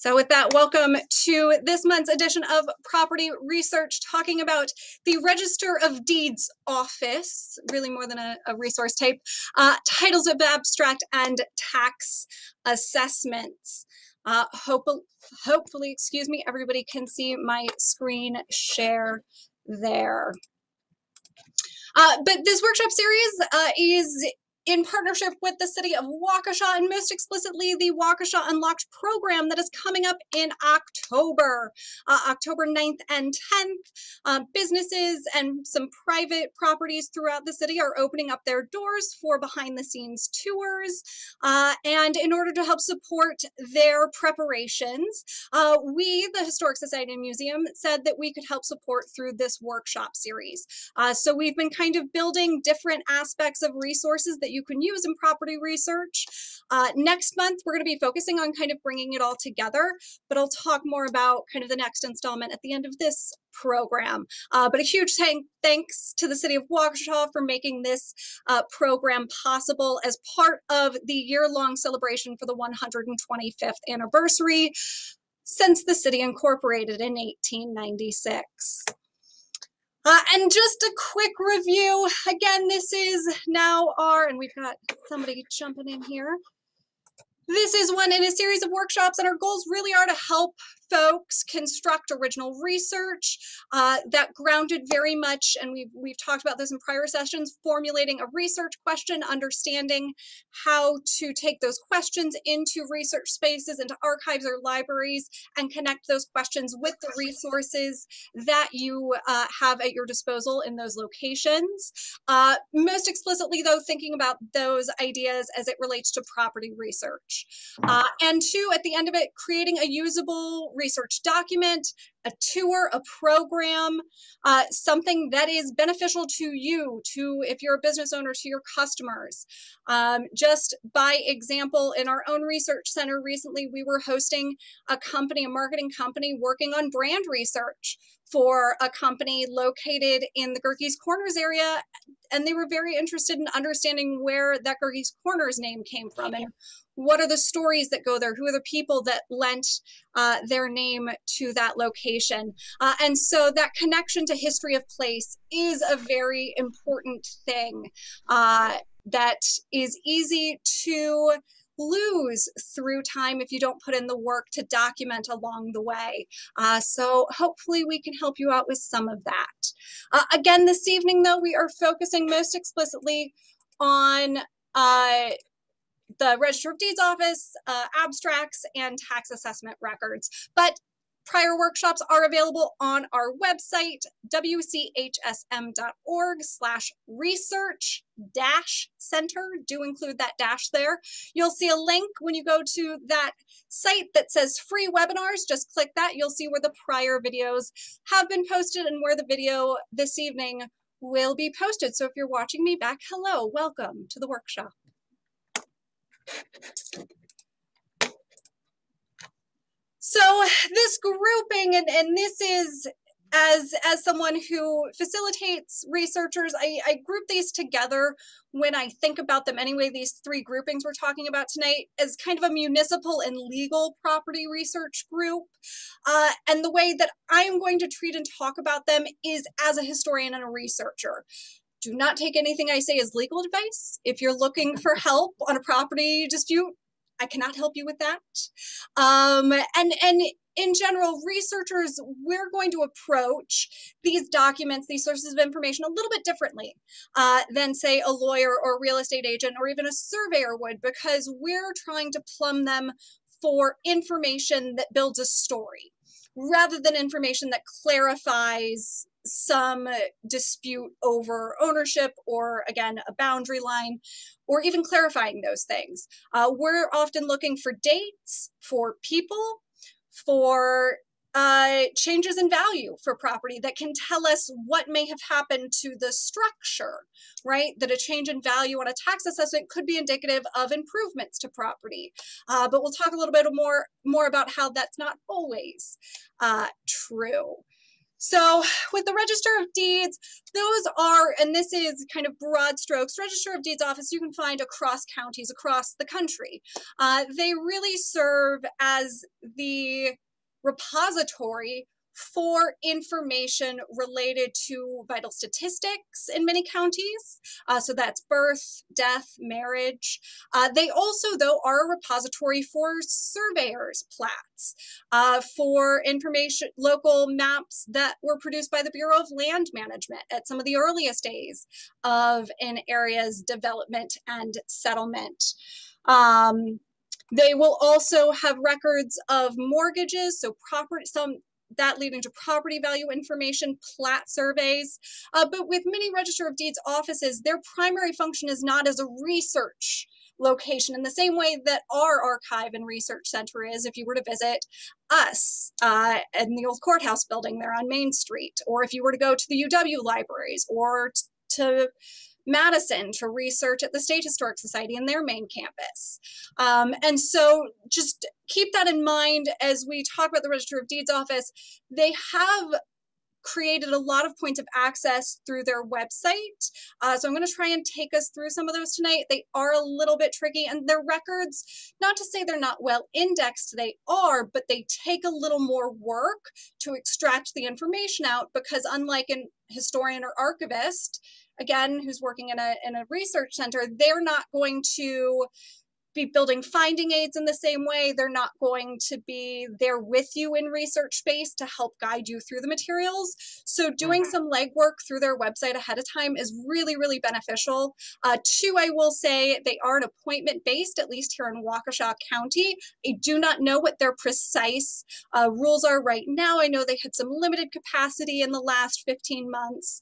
So with that, welcome to this month's edition of Property Research, talking about the Register of Deeds Office, really more than a resource tape, titles of abstract and tax assessments. Hopefully, excuse me, everybody can see my screen share there. But this workshop series is in partnership with the city of Waukesha, and most explicitly the Waukesha Unlocked program that is coming up in October, October 9th and 10th. Businesses and some private properties throughout the city are opening up their doors for behind-the-scenes tours. And in order to help support their preparations, we, the Historic Society and Museum, said that we could help support through this workshop series. So we've been kind of building different aspects of resources that you can use in property research. Next month, we're going to be focusing on kind of bringing it all together, but I'll talk more about kind of the next installment at the end of this program. But a huge thanks to the city of Waukesha for making this program possible as part of the year-long celebration for the 125th anniversary since the city incorporated in 1896. And just a quick review. Again, this is now and we've got somebody jumping in here. This is one in a series of workshops, and our goals really are to help folks construct original research that grounded very much, and we've talked about this in prior sessions, formulating a research question, understanding how to take those questions into research spaces, into archives or libraries, and connect those questions with the resources that you have at your disposal in those locations. Most explicitly, though, thinking about those ideas as it relates to property research. And two, at the end of it, creating a usable research document, a tour, a program, something that is beneficial to you, if you're a business owner, to your customers. Just by example, in our own research center recently, we were hosting a marketing company working on brand research for a company located in the Gerkes Corners area, and they were very interested in understanding where that Gerkes Corners name came from and what are the stories that go there, who are the people that lent their name to that location. And so that connection to history of place is a very important thing that is easy to lose through time if you don't put in the work to document along the way. So hopefully we can help you out with some of that. Again, this evening, though, we are focusing most explicitly on the Register of Deeds Office, abstracts, and tax assessment records. But prior workshops are available on our website, wchsm.org/research-center. Do include that dash there. You'll see a link when you go to that site that says free webinars. Just click that. You'll see where the prior videos have been posted and where the video this evening will be posted. So if you're watching me back, hello, welcome to the workshop. So this grouping, and this is as someone who facilitates researchers, I group these together when I think about them anyway, these three groupings we're talking about tonight, as kind of a municipal and legal property research group. And the way that I am going to treat and talk about them is as a historian and a researcher. Do not take anything I say as legal advice. If you're looking for help on a property dispute, I cannot help you with that. And in general, researchers, we're going to approach these documents, these sources of information a little bit differently than, say, a lawyer or a real estate agent or even a surveyor would, because we're trying to plumb them for information that builds a story rather than information that clarifies some dispute over ownership or, again, a boundary line, or even clarifying those things. We're often looking for dates, for people, for changes in value for property that can tell us what may have happened to the structure, right? That a change in value on a tax assessment could be indicative of improvements to property. But we'll talk a little bit more about how that's not always true. So with the Register of Deeds, those are, and this is kind of broad strokes, Register of Deeds office you can find across counties, across the country. They really serve as the repository for information related to vital statistics in many counties. So that's birth, death, marriage. They also, though, are a repository for surveyors' plats, for information, local maps that were produced by the Bureau of Land Management at some of the earliest days of an area's development and settlement. They will also have records of mortgages, so property, some that leading to property value information, plat surveys. But with many Register of Deeds offices, their primary function is not as a research location in the same way that our archive and research center is if you were to visit us in the old courthouse building there on Main Street, or if you were to go to the UW libraries or to Madison to research at the State Historic Society in their main campus. And so just keep that in mind as we talk about the Register of Deeds office. They have created a lot of points of access through their website. So I'm going to try and take us through some of those tonight. They are a little bit tricky, and their records, not to say they're not well indexed, they are, but they take a little more work to extract the information out, because unlike an historian or archivist, again, who's working in a research center, they're not going to be building finding aids in the same way. They're not going to be there with you in research space to help guide you through the materials. So doing some legwork through their website ahead of time is really, really beneficial. Two, I will say they are an appointment based, at least here in Waukesha County. I do not know what their precise rules are right now. I know they had some limited capacity in the last 15 months.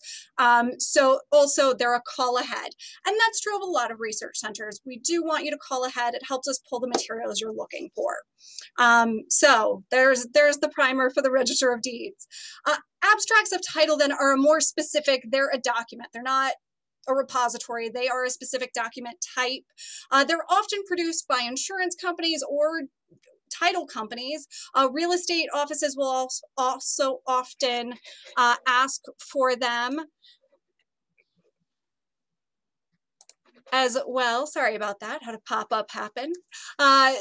So also they're a call ahead. And that's true of a lot of research centers. We do want you to call ahead. It helps us pull the materials you're looking for. So there's the primer for the Register of Deeds. Abstracts of title then are more specific. They're a document. They're not a repository. They are a specific document type. They're often produced by insurance companies or title companies. Real estate offices will also often ask for them as well. Sorry about that, had a pop-up happen.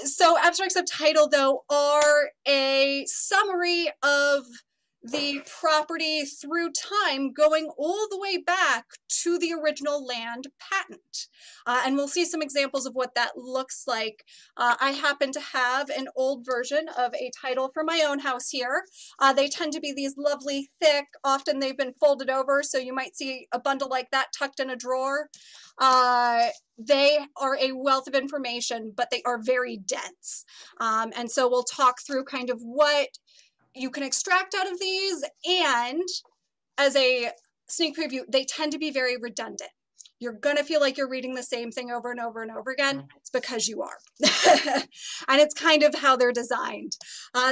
So abstracts of title, though, are a summary of the property through time, going all the way back to the original land patent. And we'll see some examples of what that looks like. I happen to have an old version of a title for my own house here. They tend to be these lovely thick, often they've been folded over, so you might see a bundle like that tucked in a drawer. They are a wealth of information, but they are very dense. And so we'll talk through kind of what you can extract out of these, and as a sneak preview, they tend to be very redundant. You're gonna feel like you're reading the same thing over and over and over again. It's because you are. And it's kind of how they're designed.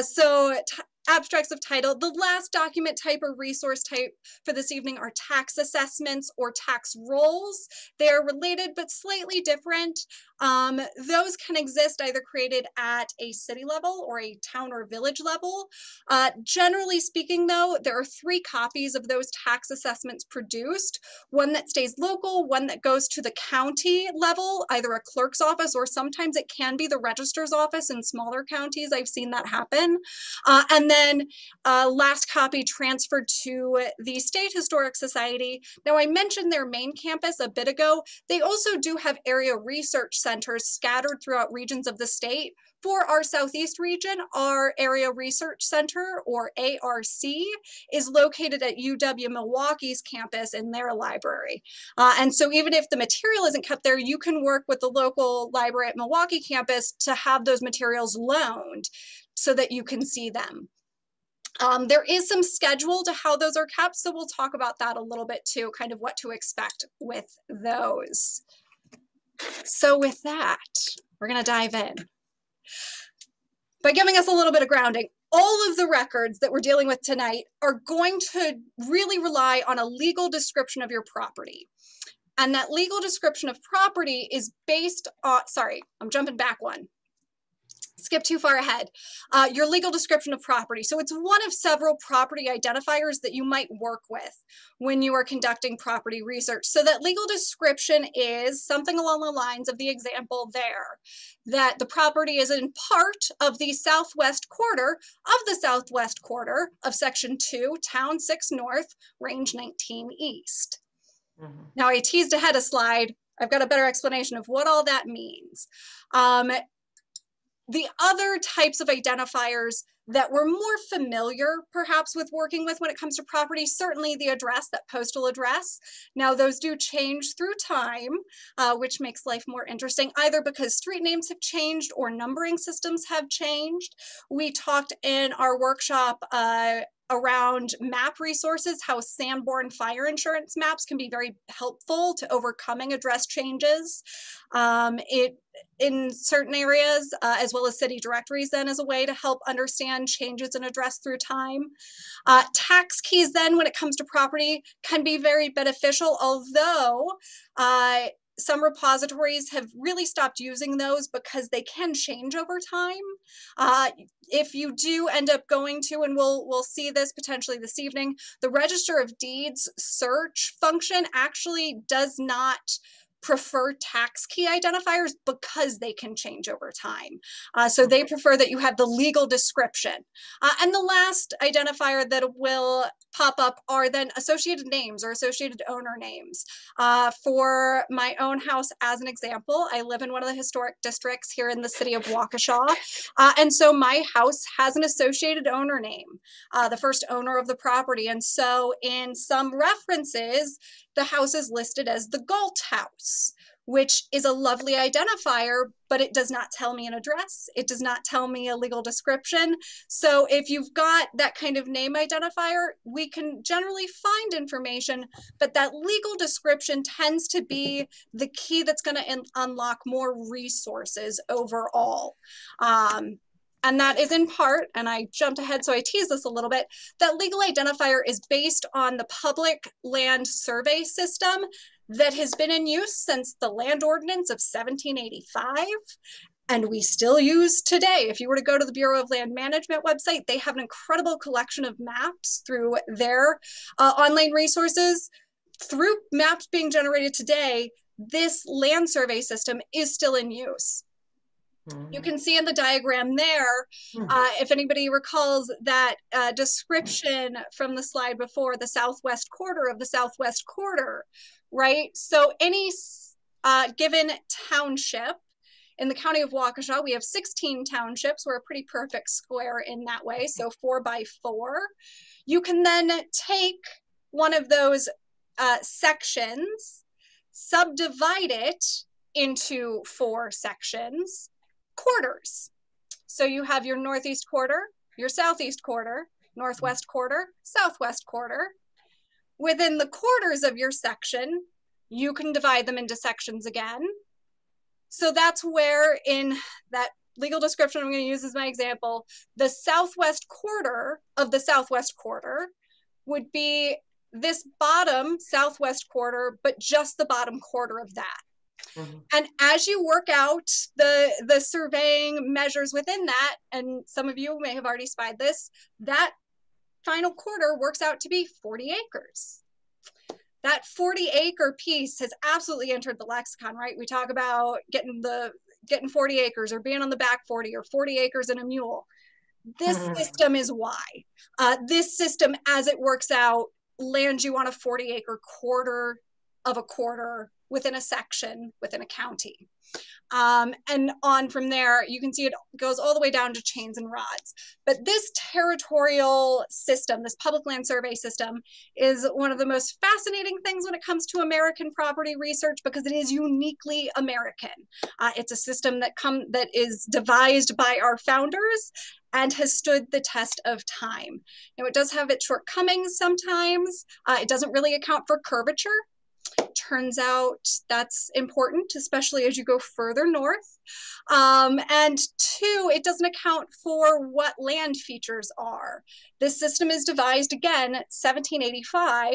So abstracts of title. The last document type or resource type for this evening are tax assessments or tax rolls. They're related but slightly different. Those can exist either created at a city level or a town or village level. Generally speaking, though, there are 3 copies of those tax assessments produced. One that stays local, one that goes to the county level, either a clerk's office, or sometimes it can be the registrar's office in smaller counties. I've seen that happen. And then last copy transferred to the State Historic Society. Now, I mentioned their main campus a bit ago. They also do have area research centers scattered throughout regions of the state. For our Southeast region, our Area Research Center, or ARC, is located at UW Milwaukee's campus in their library. And so even if the material isn't kept there, you can work with the local library at Milwaukee campus to have those materials loaned so that you can see them. There is some schedule to how those are kept, so we'll talk about that a little bit too, kind of what to expect with those. So with that, we're going to dive in. By giving us a little bit of grounding, all of the records that we're dealing with tonight are going to really rely on a legal description of your property. And that legal description of property is based on, sorry, I'm jumping back one. skip too far ahead. Your legal description of property. So it's one of several property identifiers that you might work with when you are conducting property research. So that legal description is something along the lines of the example there, that the property is in part of the southwest quarter of Section 2, Town 6 North, Range 19 East. Now I teased ahead a slide. I've got a better explanation of what all that means. The other types of identifiers that we're more familiar perhaps with working with when it comes to property, certainly the address, that postal address. Now those do change through time, which makes life more interesting, either because street names have changed or numbering systems have changed. We talked in our workshop around map resources, how Sanborn fire insurance maps can be very helpful to overcoming address changes. In certain areas, as well as city directories then as a way to help understand changes in address through time. Tax keys then, when it comes to property, can be very beneficial, although some repositories have really stopped using those because they can change over time. If you do end up going to, and we'll see this potentially this evening, the Register of Deeds search function actually does not prefer tax key identifiers because they can change over time. So they prefer that you have the legal description. And the last identifier that will pop up are then associated names or associated owner names. For my own house, as an example, I live in one of the historic districts here in the city of Waukesha. And so my house has an associated owner name, the first owner of the property. And so in some references, the house is listed as the Galt House, which is a lovely identifier, but it does not tell me an address. It does not tell me a legal description. So if you've got that kind of name identifier, we can generally find information, but that legal description tends to be the key that's going to unlock more resources overall. And that is in part, and I jumped ahead so I teased this a little bit, that legal identifier is based on the public land survey system that has been in use since the Land Ordinance of 1785, and we still use today. If you were to go to the Bureau of Land Management website, they have an incredible collection of maps through their online resources. Through maps being generated today, this land survey system is still in use. You can see in the diagram there, if anybody recalls that description from the slide before, the southwest quarter of the southwest quarter, right? So any given township in the county of Waukesha, we have 16 townships. We're a pretty perfect square in that way, so 4 by 4. You can then take one of those sections, subdivide it into 4 sections, quarters. So you have your northeast quarter, your southeast quarter, northwest quarter, southwest quarter. Within the quarters of your section, you can divide them into sections again. So that's where in that legal description I'm going to use as my example, the southwest quarter of the southwest quarter would be this bottom southwest quarter, but just the bottom quarter of that. And as you work out the surveying measures within that, and some of you may have already spied this, that final quarter works out to be 40 acres. That 40-acre piece has absolutely entered the lexicon, right? We talk about getting 40 acres or being on the back 40 or 40 acres and a mule. This system is why. This system, as it works out, lands you on a 40-acre quarter of a quarter within a section, within a county. And on from there, you can see it goes all the way down to chains and rods. But this territorial system, this public land survey system, is one of the most fascinating things when it comes to American property research because it is uniquely American. It's a system that is devised by our founders and has stood the test of time. Now, it does have its shortcomings sometimes. It doesn't really account for curvature. Turns out that's important, especially as you go further north. And 2, it doesn't account for what land features are. This system is devised again 1785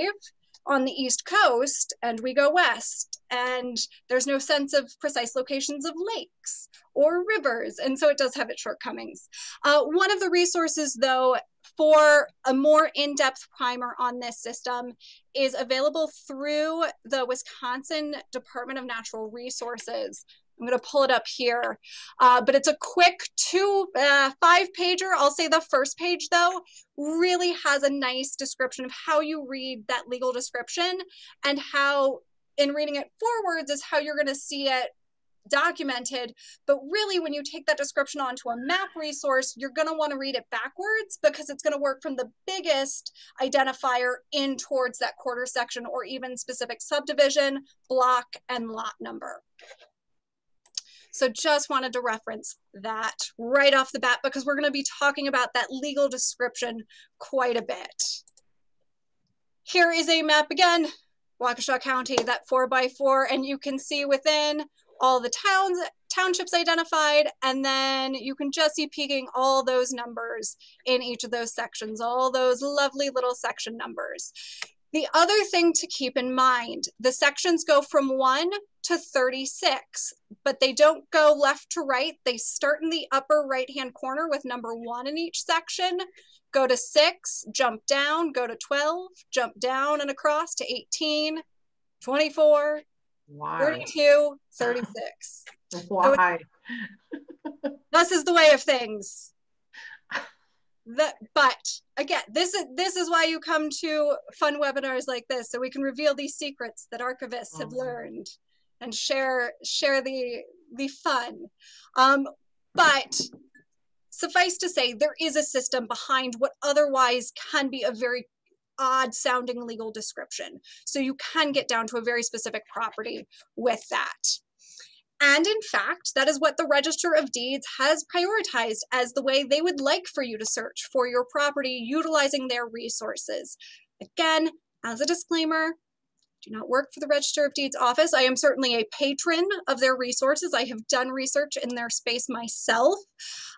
on the East Coast, and we go west. and there's no sense of precise locations of lakes or rivers, and so it does have its shortcomings. One of the resources, though, for a more in-depth primer on this system is available through the Wisconsin Department of Natural Resources. I'm going to pull it up here, but it's a quick 5-pager. I'll say the first page, though, really has a nice description of how you read that legal description, and how, in reading it forwards, is how you're going to see it documented. But really, when you take that description onto a map resource, you're going to want to read it backwards, because it's going to work from the biggest identifier in towards that quarter section or even specific subdivision, block, and lot number. So just wanted to reference that right off the bat, because we're going to be talking about that legal description quite a bit. Here is a map again, Waukesha County, that 4x4, and you can see within all the townships identified, and then you can just see peeking all those numbers in each of those sections, all those lovely little section numbers. The other thing to keep in mind, the sections go from 1 to 36, but they don't go left to right. They start in the upper right-hand corner with number 1 in each section, go to 6, jump down, go to 12, jump down and across to 18, 24, wow. 32, 36. Why? So this is the way of things. But again, this is why you come to fun webinars like this, so we can reveal these secrets that archivists have learned and share the fun. But suffice to say, there is a system behind what otherwise can be a very odd sounding legal description. So you can get down to a very specific property with that. And in fact, that is what the Register of Deeds has prioritized as the way they would like for you to search for your property, utilizing their resources. Again, as a disclaimer, do not work for the Register of Deeds office. I am certainly a patron of their resources. I have done research in their space myself.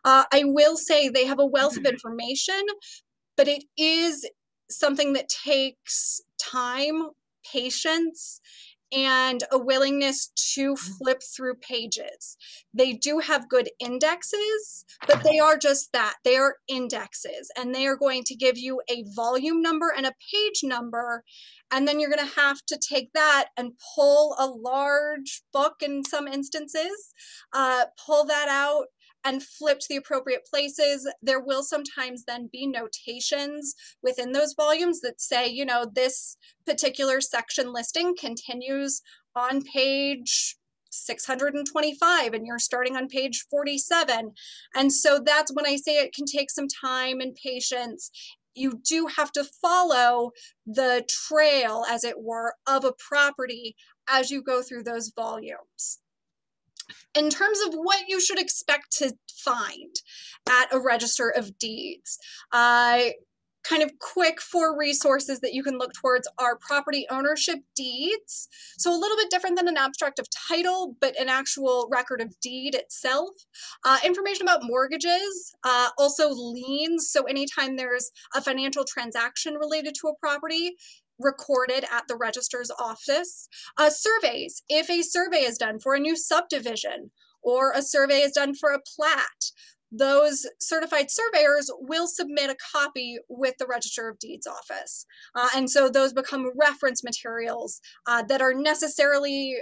I will say they have a wealth of information, but it is something that takes time, patience, and a willingness to flip through pages. They do have good indexes, but they are just that. They are indexes, and they are going to give you a volume number and a page number, and then you're going to have to take that and pull a large book in some instances, pull that out and flip to the appropriate places. There will sometimes then be notations within those volumes that say, you know, this particular section listing continues on page 625 and you're starting on page 47. And so that's when I say it can take some time and patience. You do have to follow the trail, as it were, of a property as you go through those volumes. In terms of what you should expect to find at a Register of Deeds, kind of quick 4 resources that you can look towards are property ownership deeds. So a little bit different than an abstract of title, but an actual record of deed itself. Information about mortgages, also liens. So anytime there's a financial transaction related to a property, recorded at the registrar's office. Surveys, if a survey is done for a new subdivision or a survey is done for a plat, those certified surveyors will submit a copy with the Register of Deeds office. And so those become reference materials that are necessarily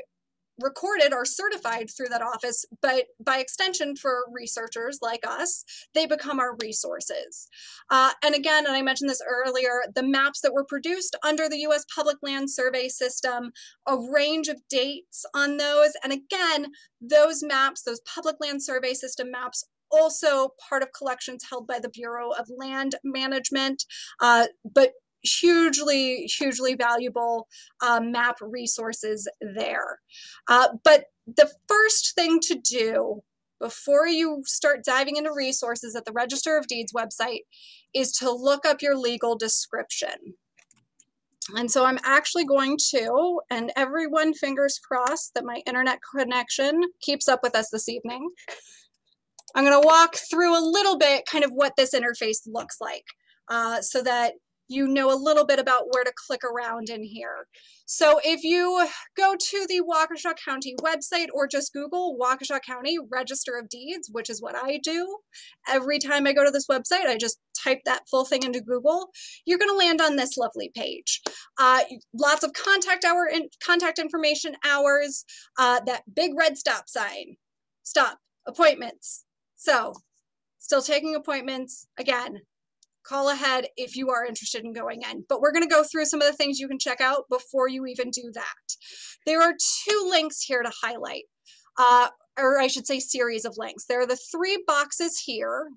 recorded or certified through that office, but by extension for researchers like us, they become our resources. And again, and I mentioned this earlier, the maps that were produced under the U.S. Public Land Survey System, a range of dates on those. And again, those maps, those Public Land Survey System maps, also part of collections held by the Bureau of Land Management, but hugely valuable map resources there. But the first thing to do before you start diving into resources at the Register of Deeds website is to look up your legal description. And so I'm actually going to, and everyone fingers crossed that my internet connection keeps up with us this evening. I'm going to walk through a little bit kind of what this interface looks like so that you know a little bit about where to click around in here. So if you go to the Waukesha County website or just Google Waukesha County Register of Deeds, which is what I do every time I go to this website, I just type that full thing into Google, you're going to land on this lovely page. Lots of contact information, hours, that big red stop sign, stop, appointments. So still taking appointments, again, call ahead if you are interested in going in. But we're going to go through some of the things you can check out before you even do that. There are 2 links here to highlight, or I should say series of links. There are the 3 boxes here.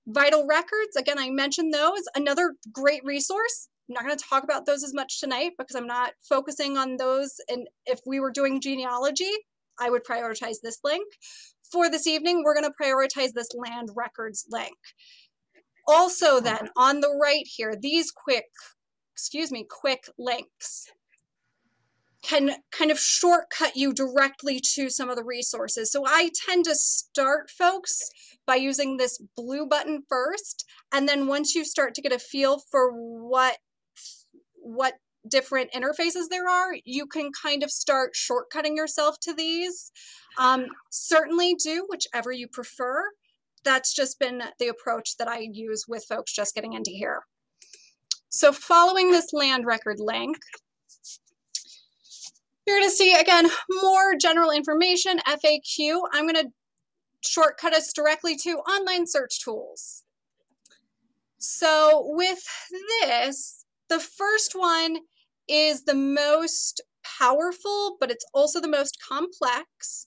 Vital records, again, I mentioned those. Another great resource. I'm not going to talk about those as much tonight because I'm not focusing on those. And if we were doing genealogy, I would prioritize this link. For this evening, we're going to prioritize this land records link. Also then, on the right here, these quick links can kind of shortcut you directly to some of the resources. So I tend to start folks by using this blue button first, and then once you start to get a feel for what different interfaces there are, you can kind of start shortcutting yourself to these. Certainly do whichever you prefer. That's just been the approach that I use with folks just getting into here. So following this land record link, you're going to see, again, more general information, FAQ. I'm going to shortcut us directly to online search tools. So with this, the first one is the most powerful, but it's also the most complex.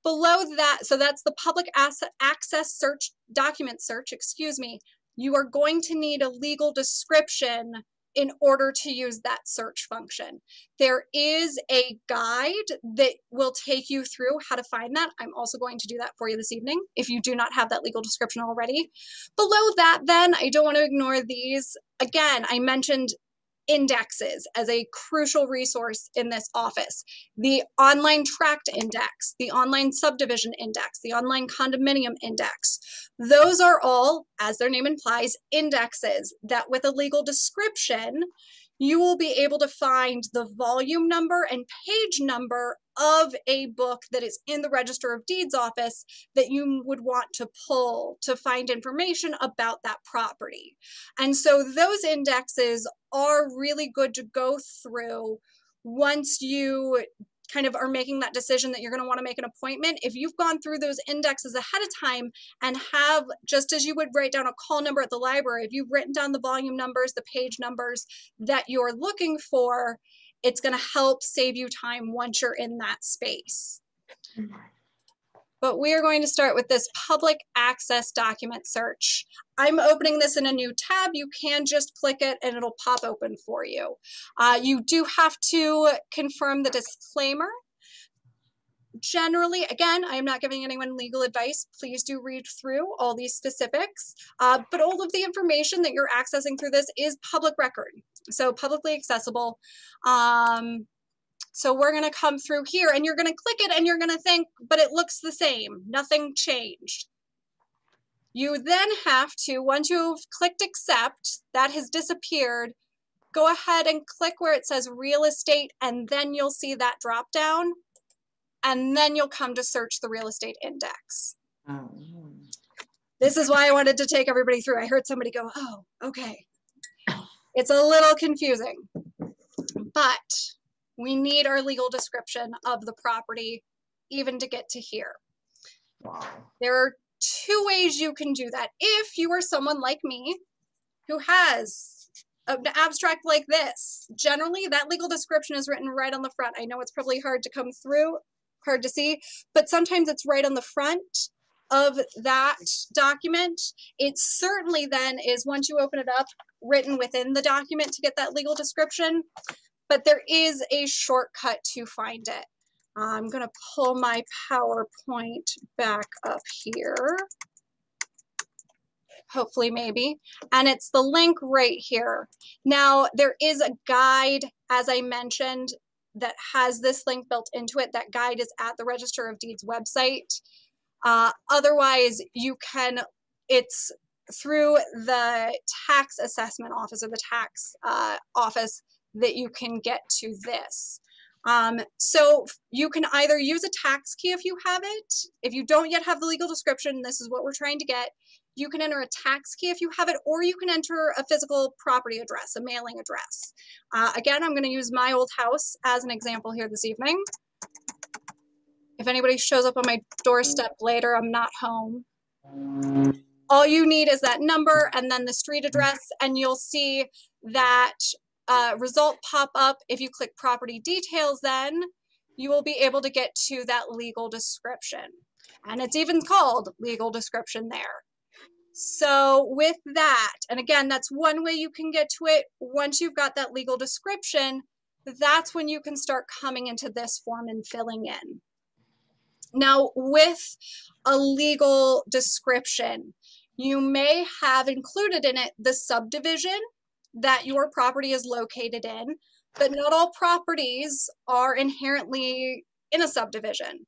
Below that, so that's the public access search, document search, excuse me. You are going to need a legal description in order to use that search function. There is a guide that will take you through how to find that. I'm also going to do that for you this evening if you do not have that legal description already. Below that then, I don't want to ignore these. Again, I mentioned indexes as a crucial resource in this office. The online tract index, the online subdivision index, the online condominium index. Those are all, as their name implies, indexes that with a legal description, you will be able to find the volume number and page number of a book that is in the Register of Deeds office that you would want to pull to find information about that property. And so those indexes are really good to go through once you kind of are making that decision that you're going to want to make an appointment. If you've gone through those indexes ahead of time and have, just as you would write down a call number at the library, if you've written down the volume numbers, the page numbers that you're looking for, it's going to help save you time once you're in that space. But we are going to start with this public access document search. I'm opening this in a new tab. You can just click it and it'll pop open for you. You do have to confirm the disclaimer. Generally, again, I am not giving anyone legal advice. Please do read through all these specifics. But all of the information that you're accessing through this is public record, so publicly accessible. So we're going to come through here and you're going to click it and you're going to think, but it looks the same. Nothing changed. You then have to, once you've clicked accept, that has disappeared, go ahead and click where it says real estate, and then you'll see that drop down, and then you'll come to search the real estate index. This is why I wanted to take everybody through. I heard somebody go, oh, okay. It's a little confusing, but we need our legal description of the property even to get to here. Wow. There are 2 ways you can do that. If you are someone like me who has an abstract like this, generally that legal description is written right on the front. I know it's probably hard to come through, hard to see, but sometimes it's right on the front of that document. It certainly then is, once you open it up, written within the document to get that legal description, but there is a shortcut to find it. I'm going to pull my PowerPoint back up here. Hopefully, maybe. And it's the link right here. Now, there is a guide, as I mentioned, that has this link built into it. That guide is at the Register of Deeds website. Otherwise, you can, it's through the tax assessment office or the tax office that you can get to this. So you can either use a tax key if you have it. If you don't yet have the legal description, this is what we're trying to get. You can enter a tax key if you have it, or you can enter a physical property address, a mailing address. Again, I'm going to use my old house as an example here this evening. If anybody shows up on my doorstep later, I'm not home. All you need is that number and then the street address, and you'll see that result pop up. If you click property details, then you will be able to get to that legal description. And it's even called legal description there. So with that, and again, that's one way you can get to it. Once you've got that legal description, that's when you can start coming into this form and filling in. Now, with a legal description, you may have included in it the subdivision that your property is located in, but not all properties are inherently in a subdivision.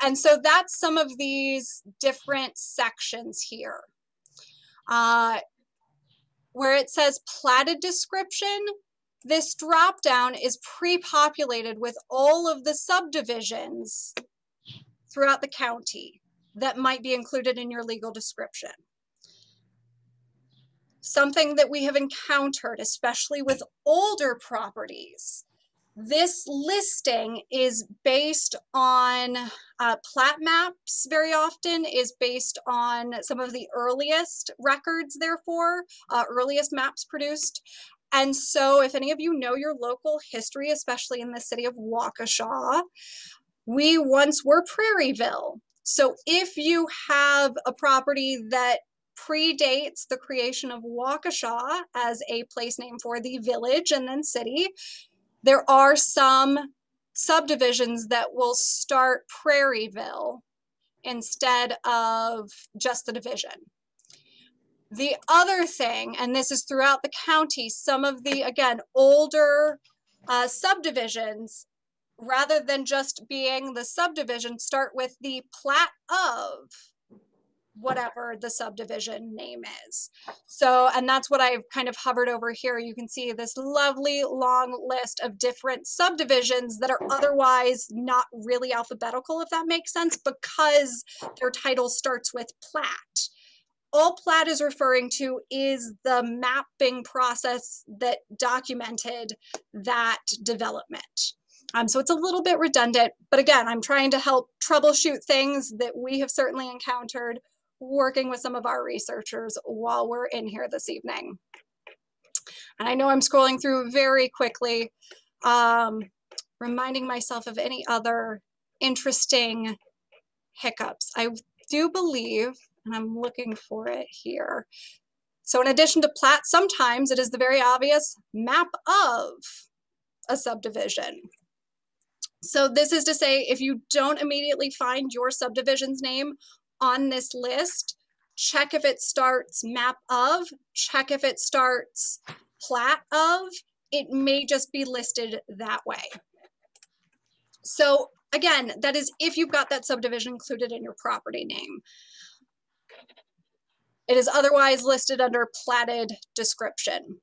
And so that's some of these different sections here. Where it says platted description, this drop down is pre-populated with all of the subdivisions throughout the county that might be included in your legal description. Something that we have encountered, especially with older properties, this listing is based on plat maps very often, is based on some of the earliest records, therefore, earliest maps produced. And so if any of you know your local history, especially in the city of Waukesha, we once were Prairieville. So if you have a property that predates the creation of Waukesha as a place name for the village and then city, there are some subdivisions that will start Prairieville instead of just the division. The other thing, and this is throughout the county, some of the, again, older subdivisions, rather than just being the subdivision, start with the plat of whatever the subdivision name is. So, and that's what I've kind of hovered over here. You can see this lovely long list of different subdivisions that are otherwise not really alphabetical, if that makes sense, because their title starts with plat. All plat is referring to is the mapping process that documented that development. So it's a little bit redundant, but again, I'm trying to help troubleshoot things that we have certainly encountered working with some of our researchers while we're in here this evening. And I know I'm scrolling through very quickly, reminding myself of any other interesting hiccups. I do believe, and I'm looking for it here. So in addition to plat, sometimes it is the very obvious map of a subdivision. So this is to say, if you don't immediately find your subdivision's name on this list, check if it starts map of, check if it starts plat of. It may just be listed that way. So again, that is if you've got that subdivision included in your property name. It is otherwise listed under platted description.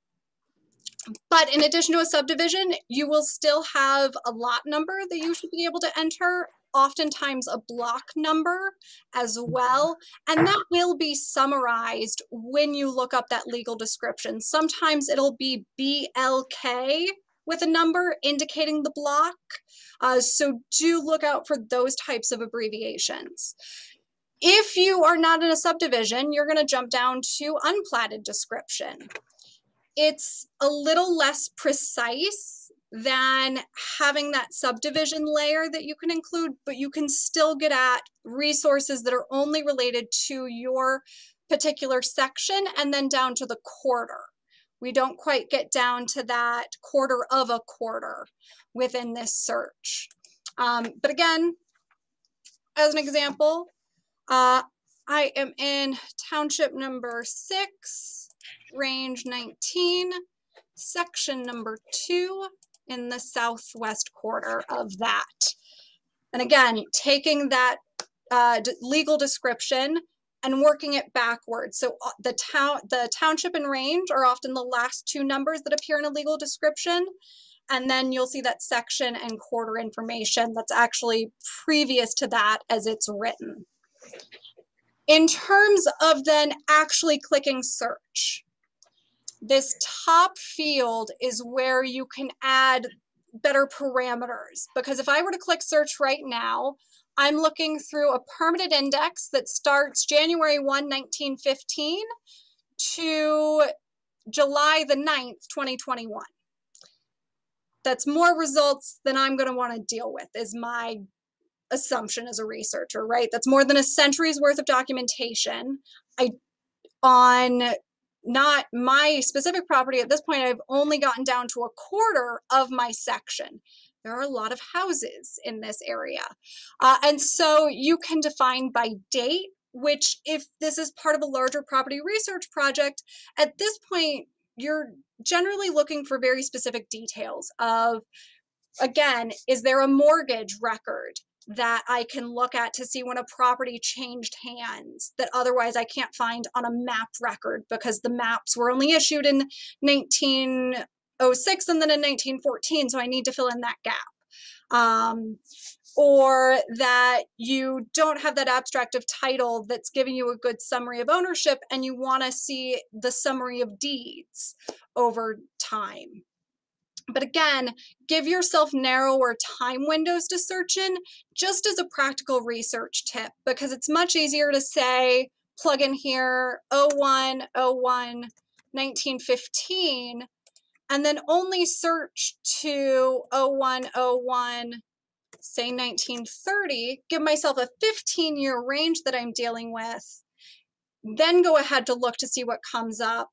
But in addition to a subdivision, you will still have a lot number that you should be able to enter, oftentimes a block number as well. And that will be summarized when you look up that legal description. Sometimes it'll be BLK with a number indicating the block. So do look out for those types of abbreviations. If you are not in a subdivision, you're going to jump down to unplatted description. It's a little less precise than having that subdivision layer that you can include, but you can still get at resources that are only related to your particular section and then down to the quarter. We don't quite get down to that quarter of a quarter within this search. But again, as an example, I am in township number 6. Range 19, section number 2 in the southwest quarter of that. And again, taking that legal description, and working it backwards. So the township and range are often the last two numbers that appear in a legal description. And then you'll see that section and quarter information that's actually previous to that as it's written. In terms of then actually clicking search, this top field is where you can add better parameters, because if I were to click search right now, I'm looking through a permitted index that starts January 1, 1915 to July the 9th, 2021. That's more results than I'm going to want to deal with, is my assumption as a researcher, right? That's more than a century's worth of documentation. On not my specific property at this point, I've only gotten down to a quarter of my section. There are a lot of houses in this area. And so you can define by date, which if this is part of a larger property research project, at this point, you're generally looking for very specific details of, again, is there a mortgage record that I can look at to see when a property changed hands that otherwise I can't find on a map record because the maps were only issued in 1906 and then in 1914, so I need to fill in that gap. Or that you don't have that abstract of title that's giving you a good summary of ownership and you want to see the summary of deeds over time. But again, give yourself narrower time windows to search in, just as a practical research tip, because it's much easier to say, plug in here 01, 1915, and then only search to 01, say 1930, give myself a 15-year range that I'm dealing with, then go ahead to look to see what comes up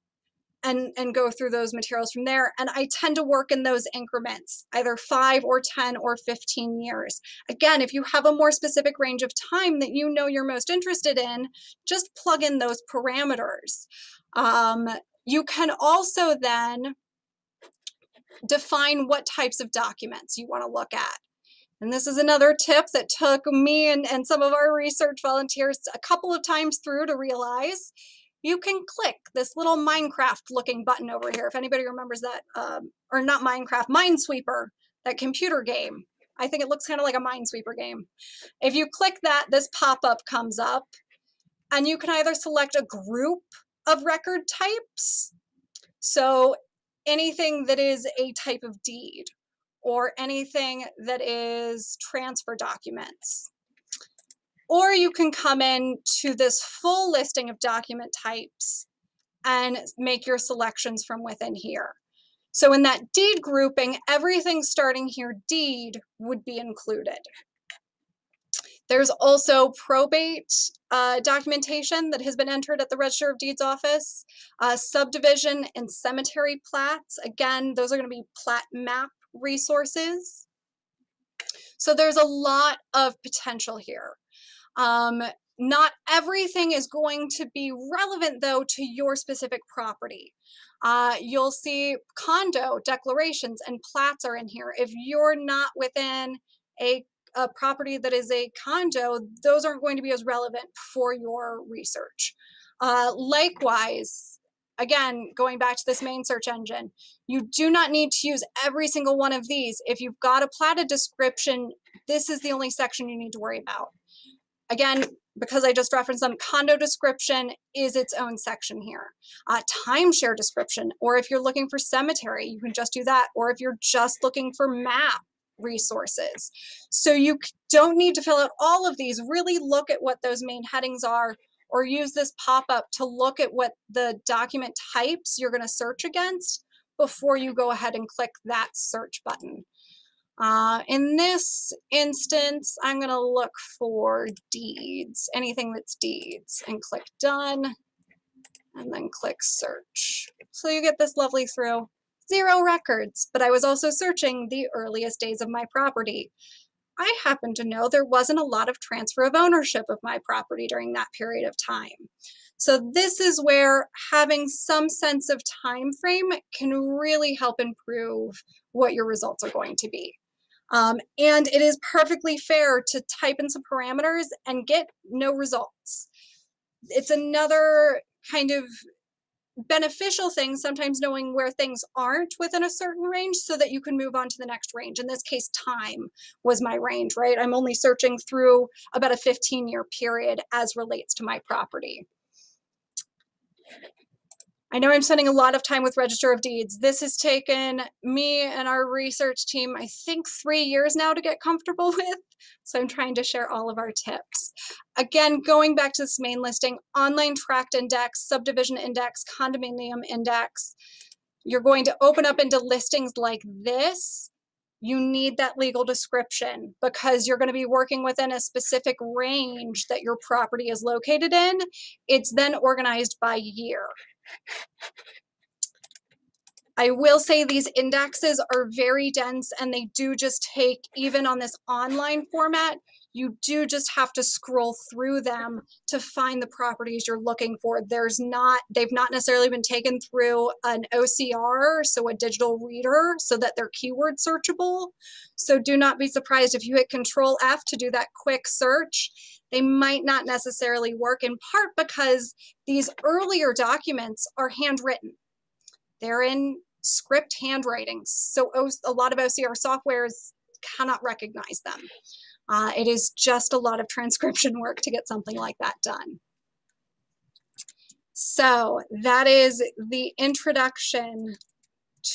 and go through those materials from there. And I tend to work in those increments, either 5 or 10 or 15 years. Again, if you have a more specific range of time that you know you're most interested in, just plug in those parameters. You can also then define what types of documents you want to look at. And this is another tip that took me and some of our research volunteers a couple of times through to realize. You can click this little Minecraft looking button over here. If anybody remembers that, or not Minecraft, Minesweeper, that computer game. I think it looks kind of like a Minesweeper game. If you click that, this pop-up comes up and you can either select a group of record types. So anything that is a type of deed or anything that is transfer documents. Or you can come in to this full listing of document types and make your selections from within here. So in that deed grouping, everything starting here, deed, would be included. There's also probate documentation that has been entered at the Register of Deeds office, subdivision and cemetery plats. Again, those are going to be plat map resources. So there's a lot of potential here. Not everything is going to be relevant, though, to your specific property. You'll see condo declarations and plats are in here. If you're not within a property that is a condo, those aren't going to be as relevant for your research. Likewise, again, going back to this main search engine, you do not need to use every single one of these. If you've got a platted description, this is the only section you need to worry about. Again, because I just referenced them, condo description is its own section here. Timeshare description, or if you're looking for cemetery, you can just do that. Or if you're just looking for map resources. So you don't need to fill out all of these. Really look at what those main headings are, or use this pop-up to look at what the document types you're going to search against before you go ahead and click that search button. In this instance, I'm going to look for deeds, anything that's deeds, and click done, and then click search. So you get this lovely through. 0 records, but I was also searching the earliest days of my property. I happen to know there wasn't a lot of transfer of ownership of my property during that period of time. So this is where having some sense of time frame can really help improve what your results are going to be. And it is perfectly fair to type in some parameters and get no results. It's another kind of beneficial thing, sometimes knowing where things aren't within a certain range so that you can move on to the next range. In this case, time was my range, right? I'm only searching through about a 15-year period as relates to my property. I know I'm spending a lot of time with Register of Deeds. This has taken me and our research team, I think, 3 years now to get comfortable with. So I'm trying to share all of our tips. Again, going back to this main listing, online tract index, subdivision index, condominium index, you're going to open up into listings like this. You need that legal description because you're going to be working within a specific range that your property is located in. It's then organized by year. I will say these indexes are very dense and they do just take, even on this online format, you do just have to scroll through them to find the properties you're looking for. They've not necessarily been taken through an OCR, so a digital reader, so that they're keyword searchable. So do not be surprised if you hit Control F to do that quick search. They might not necessarily work, in part because these earlier documents are handwritten. They're in script handwriting, so a lot of OCR softwares cannot recognize them. It is just a lot of transcription work to get something like that done. So that is the introduction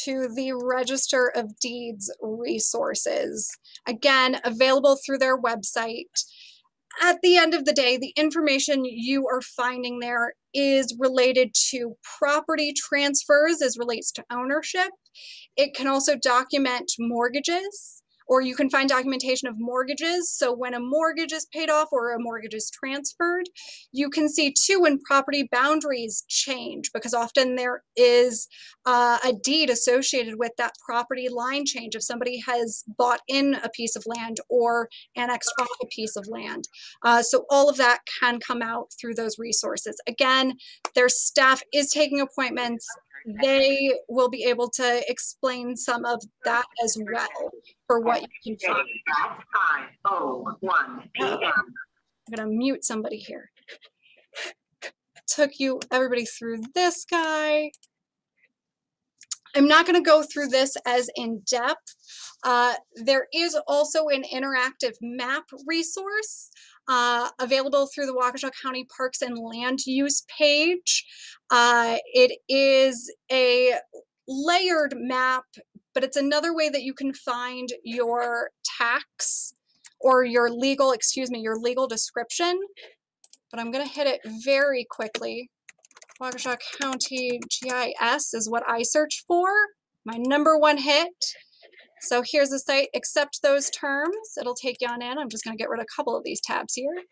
to the Register of Deeds resources. Again, available through their website. At the end of the day, the information you are finding there is related to property transfers as relates to ownership. It can also document mortgages, or you can find documentation of mortgages. So when a mortgage is paid off or a mortgage is transferred, you can see too when property boundaries change, because often there is a deed associated with that property line change if somebody has bought in a piece of land or annexed off a piece of land. So all of that can come out through those resources. Again, their staff is taking appointments. They will be able to explain some of that as well for what you can find. That's 5:01 p.m. I'm going to mute somebody here. Took everybody through this guy. I'm not going to go through this as in depth. There is also an interactive map resource available through the Waukesha County Parks and Land Use page. It is a layered map, but it's another way that you can find your tax or your legal description. But I'm going to hit it very quickly. Waukesha County GIS is what I search for. My #1 hit. So here's the site, accept those terms. It'll take you on in. I'm just going to get rid of a couple of these tabs here.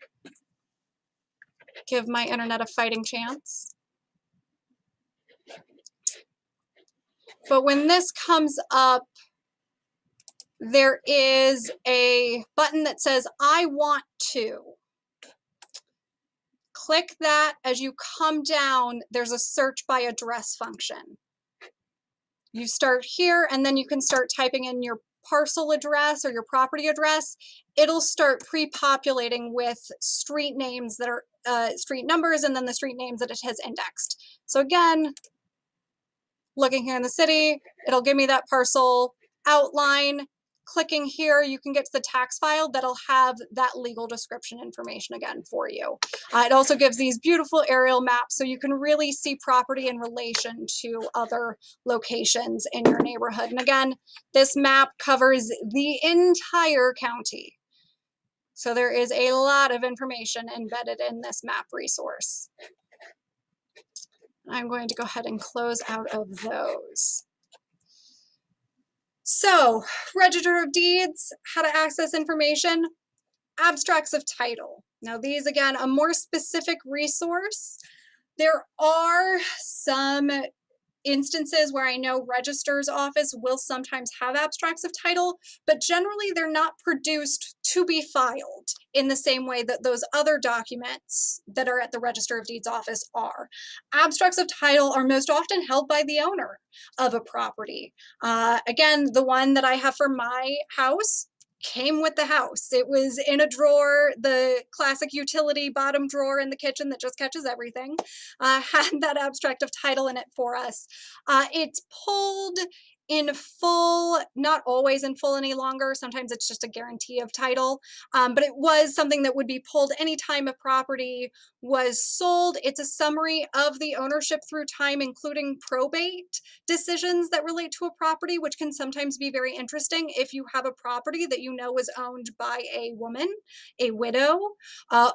Give my internet a fighting chance. But when this comes up, there is a button that says, I want to. Click that. As you come down, there's a search by address function. You start here, and then you can start typing in your parcel address or your property address. It'll start pre-populating with street names that are street numbers, and then the street names that it has indexed. So again, looking here in the city, it'll give me that parcel outline. Clicking here, you can get to the tax file that'll have that legal description information again for you. It also gives these beautiful aerial maps so you can really see property in relation to other locations in your neighborhood. And again, this map covers the entire county. So there is a lot of information embedded in this map resource. I'm going to go ahead and close out of those. So, Register of Deeds, how to access information, abstracts of title. Now these, again, a more specific resource. There are some instances where I know Register's office will sometimes have abstracts of title, but generally they're not produced to be filed in the same way that those other documents that are at the Register of Deeds office are. Abstracts of title are most often held by the owner of a property. Again, the one that I have for my house, came with the house. It was in a drawer, the classic utility bottom drawer in the kitchen that just catches everything, had that abstract of title in it for us. It's pulled in full, not always in full any longer. Sometimes it's just a guarantee of title, but it was something that would be pulled anytime a property was sold. It's a summary of the ownership through time, including probate decisions that relate to a property, which can sometimes be very interesting if you have a property that you know was owned by a woman, a widow,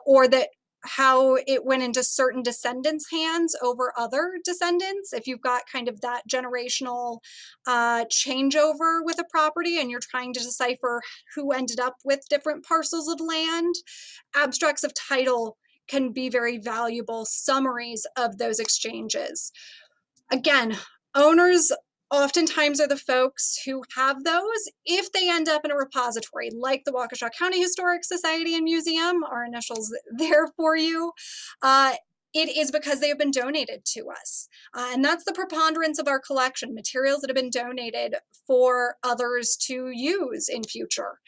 or that how it went into certain descendants' hands over other descendants. If you've got kind of that generational changeover with a property and you're trying to decipher who ended up with different parcels of land, abstracts of title can be very valuable summaries of those exchanges. Again, owners oftentimes are the folks who have those. If they end up in a repository like the Waukesha County Historic Society and Museum, our initials there for you, it is because they have been donated to us. And that's the preponderance of our collection, materials that have been donated for others to use in future.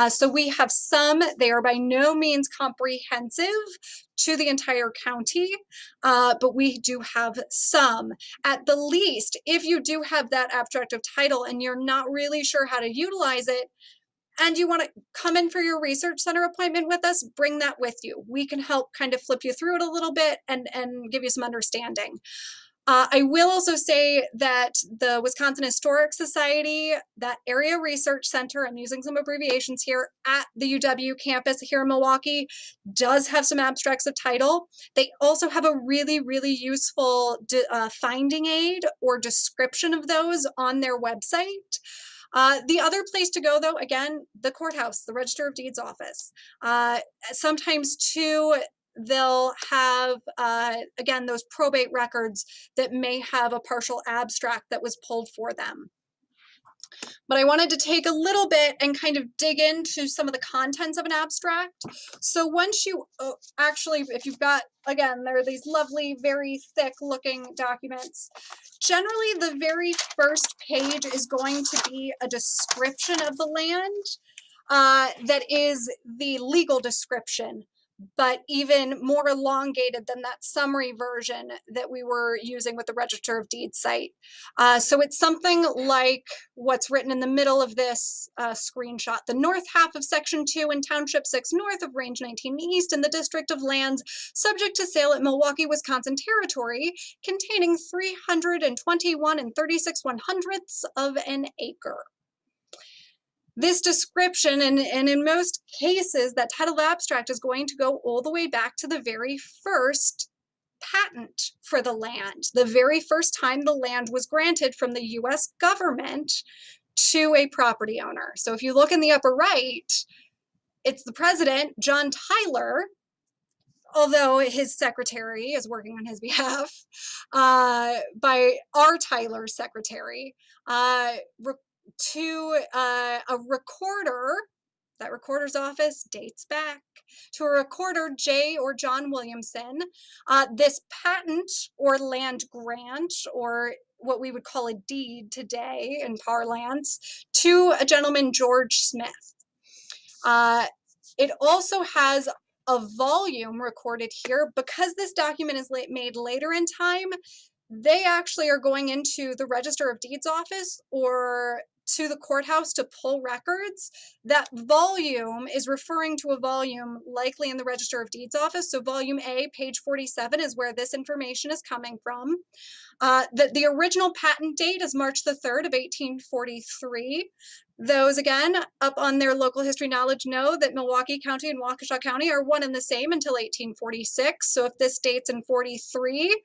So we have some, they are by no means comprehensive to the entire county, but we do have some. At the least, if you do have that abstract of title and you're not really sure how to utilize it, and you want to come in for your research center appointment with us, bring that with you. We can help kind of flip you through it a little bit and give you some understanding. I will also say that the Wisconsin Historic Society, that Area Research Center, I'm using some abbreviations here, at the UW campus here in Milwaukee, does have some abstracts of title. They also have a really, really useful finding aid or description of those on their website. The other place to go, though, again, the courthouse, the Register of Deeds office. Sometimes, too, they'll have, again, those probate records that may have a partial abstract that was pulled for them. But I wanted to take a little bit and kind of dig into some of the contents of an abstract. So once you actually, if you've got, again, there are these lovely, very thick looking documents. Generally, the very first page is going to be a description of the land that is the legal description, but even more elongated than that summary version that we were using with the Register of Deeds site. So it's something like what's written in the middle of this screenshot. The north half of Section 2 in Township 6 north of Range 19 east in the district of lands subject to sale at Milwaukee, Wisconsin territory, containing 321 and 36/100ths of an acre. This description, and in most cases, that title abstract is going to go all the way back to the very first patent for the land, the very first time the land was granted from the US government to a property owner. So if you look in the upper right, it's the president, John Tyler, although his secretary is working on his behalf, by our Tyler's secretary, to a recorder. That recorder's office dates back to a recorder, J. or John Williamson. This patent or land grant, or what we would call a deed today in parlance, to a gentleman, George Smith. It also has a volume recorded here. Because this document is made later in time, they actually are going into the Register of Deeds office or to the courthouse to pull records. That volume is referring to a volume likely in the Register of Deeds office. So volume A, page 47, is where this information is coming from. The original patent date is March the 3rd of 1843. Those, again, up on their local history knowledge know that Milwaukee County and Waukesha County are one and the same until 1846. So if this dates in 43,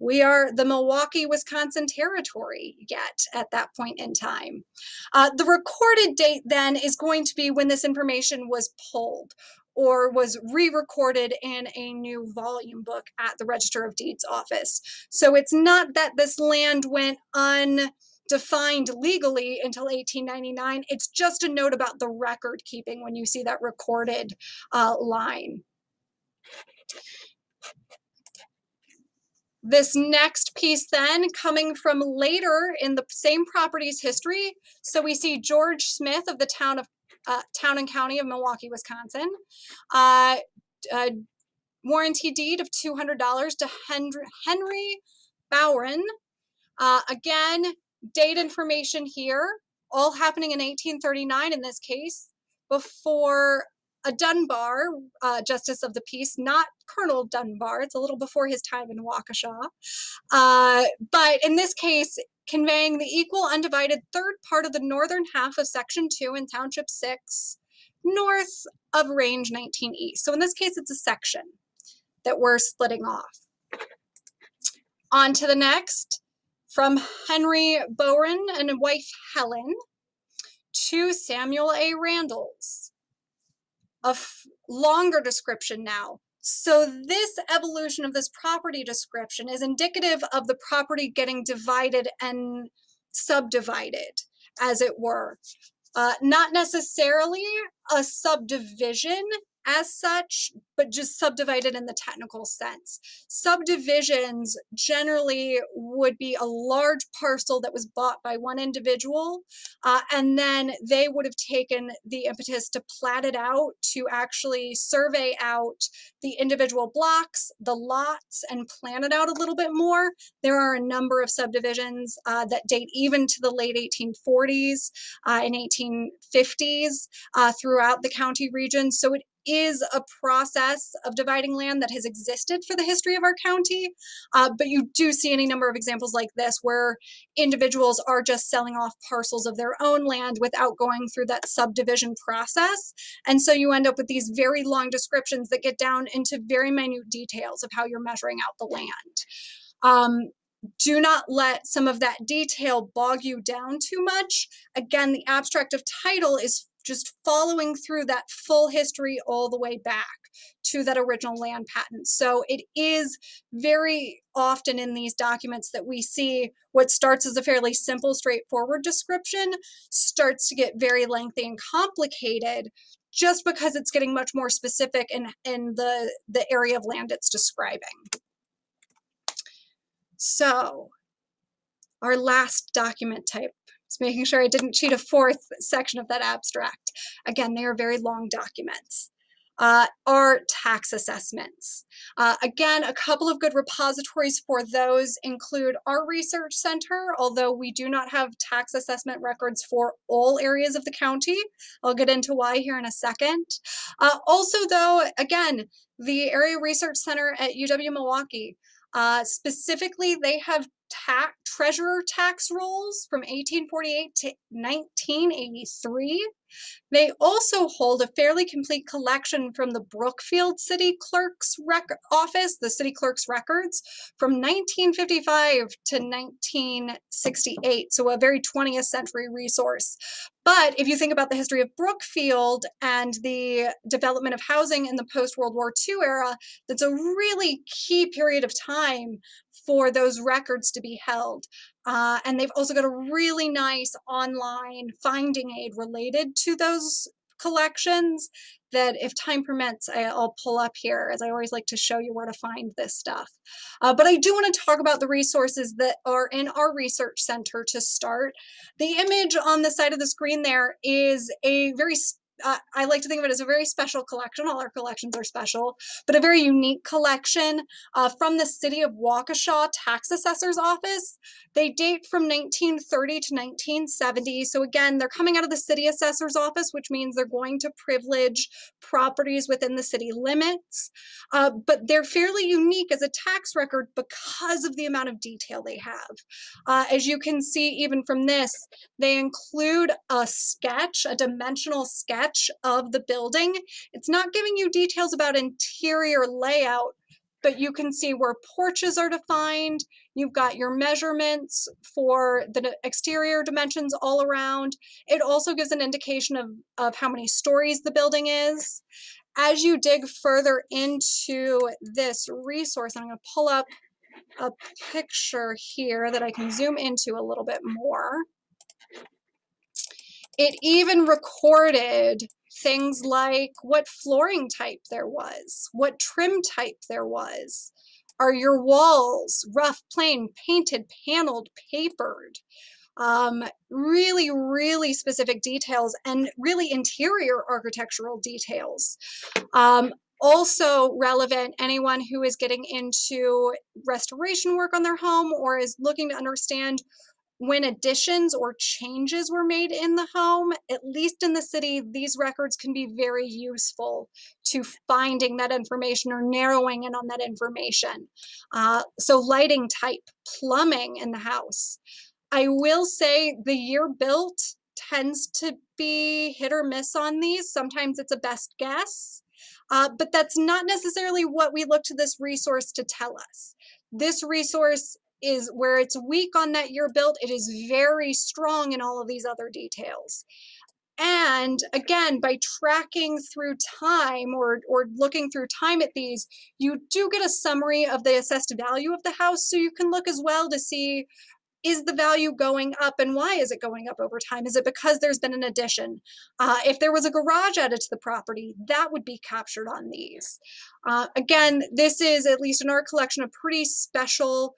we are the Milwaukee, Wisconsin territory yet at that point in time. The recorded date then is going to be when this information was pulled or was re-recorded in a new volume book at the Register of Deeds office. So it's not that this land went undefined legally until 1899. It's just a note about the record keeping when you see that recorded line. This next piece then coming from later in the same property's history. So we see George Smith of the town of Town and County of Milwaukee, Wisconsin. A warranty deed of $200 to Henry Bowren. Again, date information here, all happening in 1839 in this case, before a Dunbar, Justice of the Peace, not Colonel Dunbar. It's a little before his time in Waukesha. But in this case, conveying the equal undivided third part of the northern half of Section 2 in Township 6, north of Range 19 East. So in this case, it's a section that we're splitting off. On to the next. From Henry Bowen and wife Helen to Samuel A. Randall's. A longer description now. So this evolution of this property description is indicative of the property getting divided and subdivided, as it were. Not necessarily a subdivision as such, but just subdivided in the technical sense. Subdivisions generally would be a large parcel that was bought by one individual, and then they would have taken the impetus to plat it out, to actually survey out the individual blocks, the lots, and plan it out a little bit more. There are a number of subdivisions that date even to the late 1840s and 1850s throughout the county region. So it is a process of dividing land that has existed for the history of our county, but you do see any number of examples like this where individuals are just selling off parcels of their own land without going through that subdivision process. And so you end up with these very long descriptions that get down into very minute details of how you're measuring out the land. Do not let some of that detail bog you down too much. Again, the abstract of title is just following through that full history all the way back to that original land patent. So it is very often in these documents that we see what starts as a fairly simple, straightforward description starts to get very lengthy and complicated just because it's getting much more specific in the area of land it's describing. So our last document type, just making sure I didn't cheat a fourth section of that abstract. Again, they are very long documents. Are tax assessments. Again, a couple of good repositories for those include our research center, although we do not have tax assessment records for all areas of the county. I'll get into why here in a second. Also though, again, the Area Research Center at UW-Milwaukee, specifically they have treasurer tax rolls from 1848 to 1983. They also hold a fairly complete collection from the Brookfield City Clerk's office, the City Clerk's records, from 1955 to 1968, so a very 20th century resource. But if you think about the history of Brookfield and the development of housing in the post-World War II era, that's a really key period of time for those records to be held. And they've also got a really nice online finding aid related to those collections that, if time permits, I'll pull up here, as I always like to show you where to find this stuff. But I do want to talk about the resources that are in our research center to start. The image on the side of the screen there is a very I like to think of it as a very special collection. All our collections are special, but a very unique collection from the City of Waukesha Tax Assessor's Office. They date from 1930 to 1970. So again, they're coming out of the City Assessor's Office, which means they're going to privilege properties within the city limits. But they're fairly unique as a tax record because of the amount of detail they have. As you can see, even from this, they include a sketch, a dimensional sketch of the building. It's not giving you details about interior layout, but you can see where porches are defined. You've got your measurements for the exterior dimensions all around. It also gives an indication of how many stories the building is. As you dig further into this resource, I'm going to pull up a picture here that I can zoom into a little bit more. It even recorded things like what flooring type there was, what trim type there was. Are your walls rough, plain, painted, paneled, papered? Really, really specific details and really interior architectural details. Also relevant, anyone who is getting into restoration work on their home or is looking to understand when additions or changes were made in the home, at least in the city, these records can be very useful to finding that information or narrowing in on that information. So lighting type, plumbing in the house. I will say the year built tends to be hit or miss on these. Sometimes it's a best guess, but that's not necessarily what we look to this resource to tell us. This resource is where it's weak on that year built, it is very strong in all of these other details. And again, by tracking through time or looking through time at these, you do get a summary of the assessed value of the house. So you can look as well to see, is the value going up and why is it going up over time? Is it because there's been an addition? If there was a garage added to the property, that would be captured on these. Again, this is, at least in our collection, a pretty special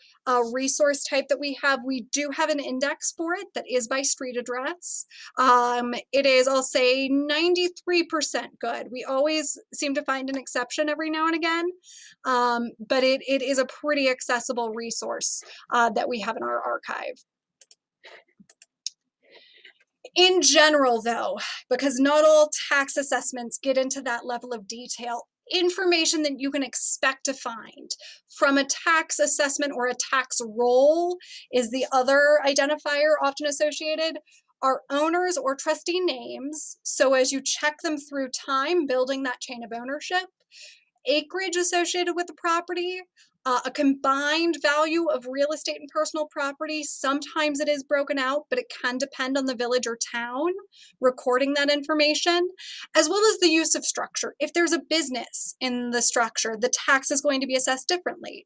resource type that we have. We do have an index for it that is by street address. It is, I'll say, 93% good. We always seem to find an exception every now and again, but it is a pretty accessible resource that we have in our archive. In general, though, because not all tax assessments get into that level of detail, information that you can expect to find from a tax assessment or a tax roll is the other identifier often associated, are owners or trustee names. So as you check them through time, building that chain of ownership, acreage associated with the property, a combined value of real estate and personal property. Sometimes it is broken out, but it can depend on the village or town recording that information, as well as the use of structure. If there's a business in the structure, the tax is going to be assessed differently.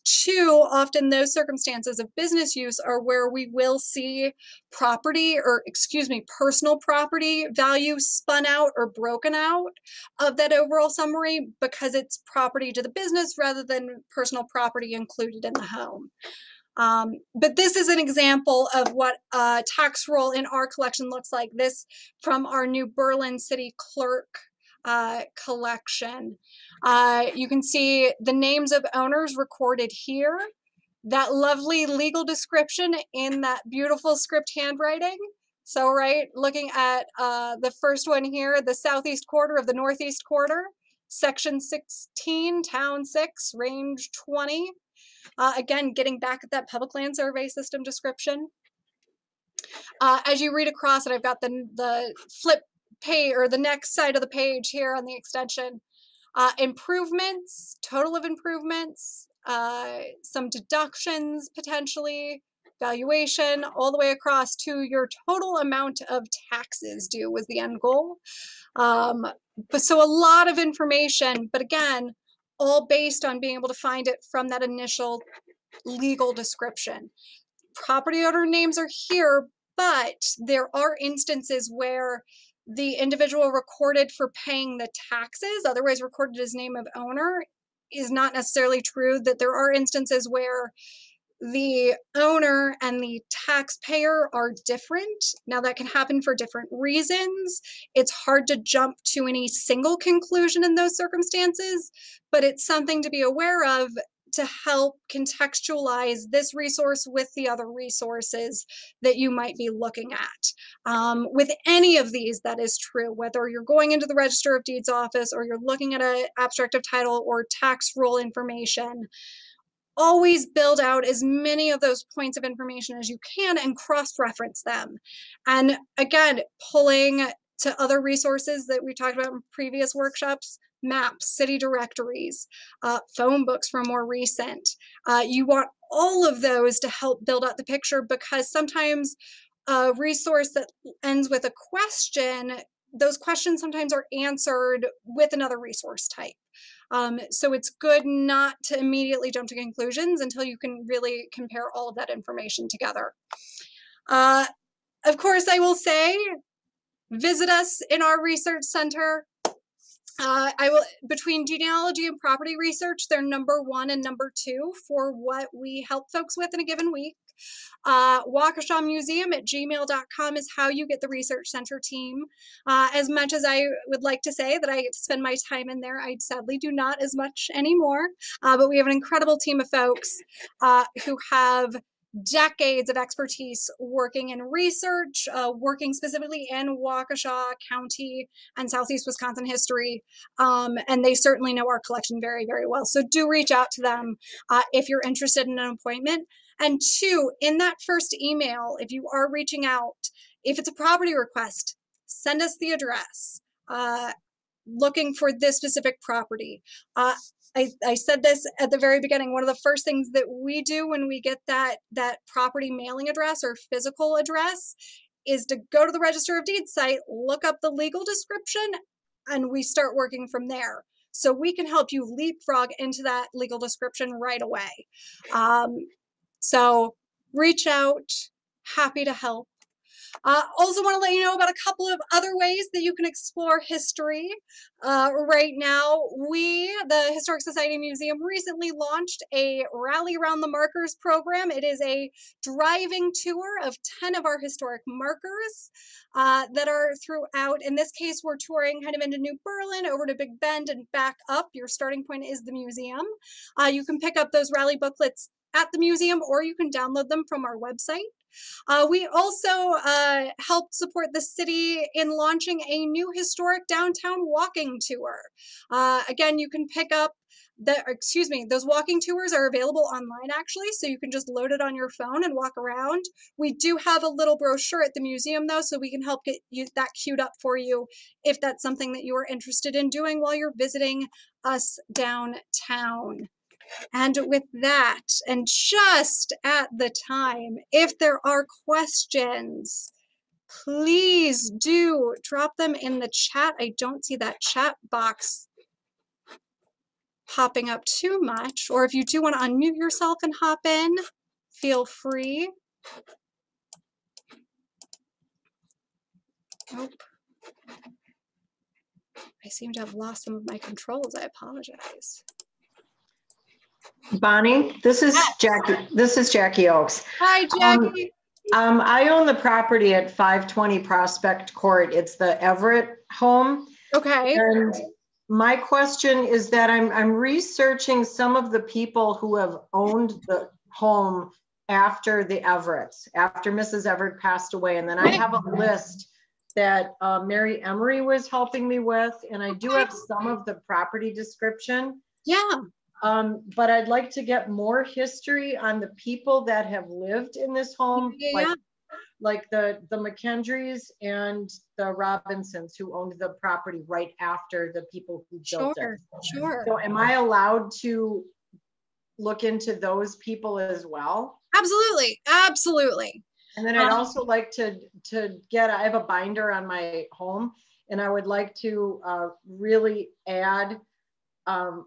Two, often those circumstances of business use are where we will see property, or excuse me, personal property value spun out or broken out of that overall summary because it's property to the business rather than personal property included in the home. But this is an example of what a tax roll in our collection looks like. This from our New Berlin City Clerk collection. You can see the names of owners recorded here, that lovely legal description in that beautiful script handwriting. So, right, looking at the first one here, the southeast quarter of the northeast quarter, section 16, town 6, range 20. Again, getting back at that public land survey system description. As you read across it, I've got the flip page, or the next side of the page here on the extension. Improvements, total of improvements, some deductions potentially, valuation, all the way across to your total amount of taxes due was the end goal. But so a lot of information, but again, all based on being able to find it from that initial legal description. Property owner names are here, but there are instances where the individual recorded for paying the taxes, otherwise recorded as name of owner, is not necessarily true. That there are instances where the owner and the taxpayer are different. Now that can happen for different reasons. It's hard to jump to any single conclusion in those circumstances, but it's something to be aware of to help contextualize this resource with the other resources that you might be looking at. With any of these, that is true, whether you're going into the Register of Deeds office or you're looking at an abstract of title or tax roll information. Always build out as many of those points of information as you can and cross-reference them. And again, pulling to other resources that we talked about in previous workshops, maps, city directories, phone books from more recent. You want all of those to help build out the picture, because sometimes a resource that ends with a question, those questions sometimes are answered with another resource type. So it's good not to immediately jump to conclusions until you can really compare all of that information together. Of course, I will say, visit us in our research center. I will, between genealogy and property research, they're number 1 and number 2 for what we help folks with in a given week. Waukesha Museum at gmail.com is how you get the research center team. As much as I would like to say that I get to spend my time in there, I sadly do not as much anymore. But we have an incredible team of folks who have decades of expertise working in research, working specifically in Waukesha County and Southeast Wisconsin history. And they certainly know our collection very, very well. So do reach out to them if you're interested in an appointment. And 2, in that first email, if you are reaching out, if it's a property request, send us the address. Looking for this specific property. I said this at the very beginning. One of the first things that we do when we get that property mailing address or physical address is to go to the Register of Deeds site, look up the legal description, and we start working from there. So we can help you leapfrog into that legal description right away. So reach out, happy to help. Also want to let you know about a couple of other ways that you can explore history. Right now, the Historic Society Museum, recently launched a Rally Around the Markers program. It is a driving tour of 10 of our historic markers that are throughout. In this case, we're touring kind of into New Berlin, over to Big Bend, and back up. Your starting point is the museum. You can pick up those rally booklets at the museum, or you can download them from our website. We also helped support the city in launching a new historic downtown walking tour. Again, you can pick up those walking tours are available online actually, so you can just load it on your phone and walk around. We do have a little brochure at the museum though, so we can help get that queued up for you if that's something that you are interested in doing while you're visiting us downtown. And with that, and just at the time, if there are questions, please do drop them in the chat. I don't see that chat box popping up too much. Or if you do want to unmute yourself and hop in, feel free. Nope. I seem to have lost some of my controls. I apologize. Bonnie, this is Jackie. This is Jackie Oakes. Hi, Jackie. I own the property at 520 Prospect Court. It's the Everett home. Okay. And my question is that I'm researching some of the people who have owned the home after the Everetts, after Mrs. Everett passed away. And then I have a list that Mary Emery was helping me with. And I do have some of the property description. Yeah. But I'd like to get more history on the people that have lived in this home, like the McKendrys and the Robinsons, who owned the property right after the people who built it. Sure. So am I allowed to look into those people as well? Absolutely. Absolutely. And then I'd also like to get, I have a binder on my home, and I would like to really add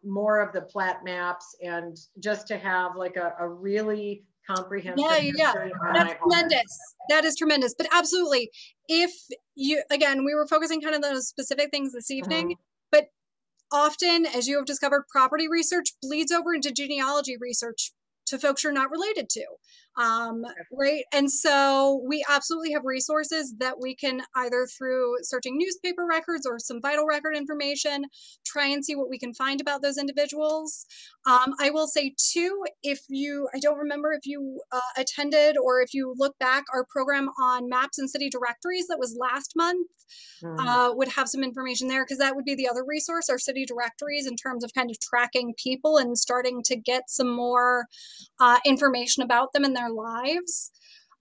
more of the plat maps, and just to have like a really comprehensive history on That's tremendous. That is tremendous. But absolutely, if you, again, we were focusing kind of those specific things this evening, but often, as you have discovered, property research bleeds over into genealogy research to folks you're not related to. Right. And so we absolutely have resources that we can, either through searching newspaper records or some vital record information, try and see what we can find about those individuals. I will say too, I don't remember if you attended, or if you look back, our program on maps and city directories that was last month would have some information there, because that would be the other resource, our city directories, in terms of kind of tracking people and starting to get some more information about them and their lives.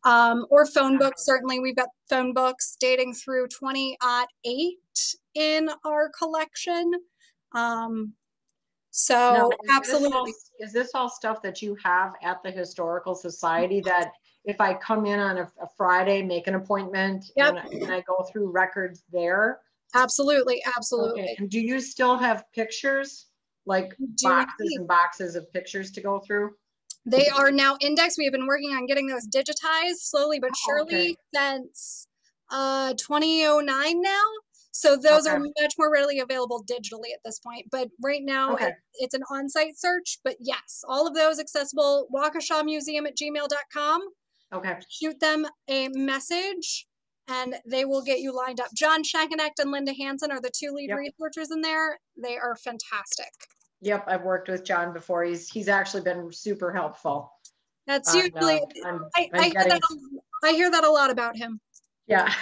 Or phone books. Certainly we've got phone books dating through 2008 in our collection. So now, absolutely. Is this all stuff that you have at the Historical Society, that if I come in on a Friday, make an appointment, and I go through records there? Absolutely. Absolutely. Okay. And do you still have pictures, like boxes and boxes of pictures to go through? They are now indexed. We have been working on getting those digitized slowly but surely since 2009 now. So those Okay. are much more readily available digitally at this point. But right now Okay. it's an on-site search. But yes, all of those accessible. waukeshamuseum@gmail.com. Okay. Shoot them a message and they will get you lined up. John Shankenecht and Linda Hansen are the two lead Yep. researchers in there. They are fantastic. Yep, I've worked with John before. He's actually been super helpful. That's usually I hear that a lot about him. Yeah.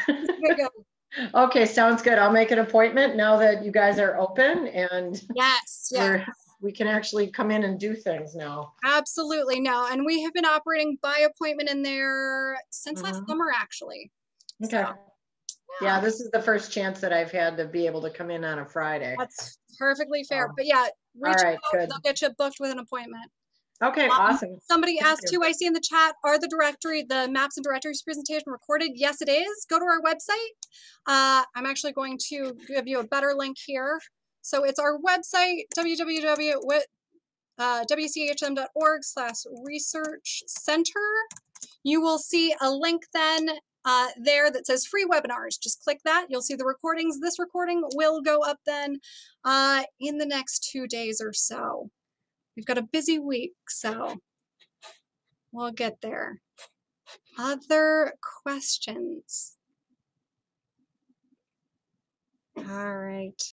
Okay, sounds good. I'll make an appointment now that you guys are open, and yes, we can actually come in and do things now. Absolutely, no. And we have been operating by appointment in there since last summer, actually. Okay. So, yeah, this is the first chance that I've had to be able to come in on a Friday. That's perfectly fair. But yeah, reach out. Good. They'll get you booked with an appointment. Okay, awesome. Somebody asked too, I see in the chat, are the maps and directories presentation recorded? Yes, it is. Go to our website. I'm actually going to give you a better link here. So it's our website, www.wchm.org/research center. You will see a link then there that says free webinars. Just click that. You'll see the recordings. This recording will go up then in the next 2 days or so. We've got a busy week, so we'll get there. Other questions? All right.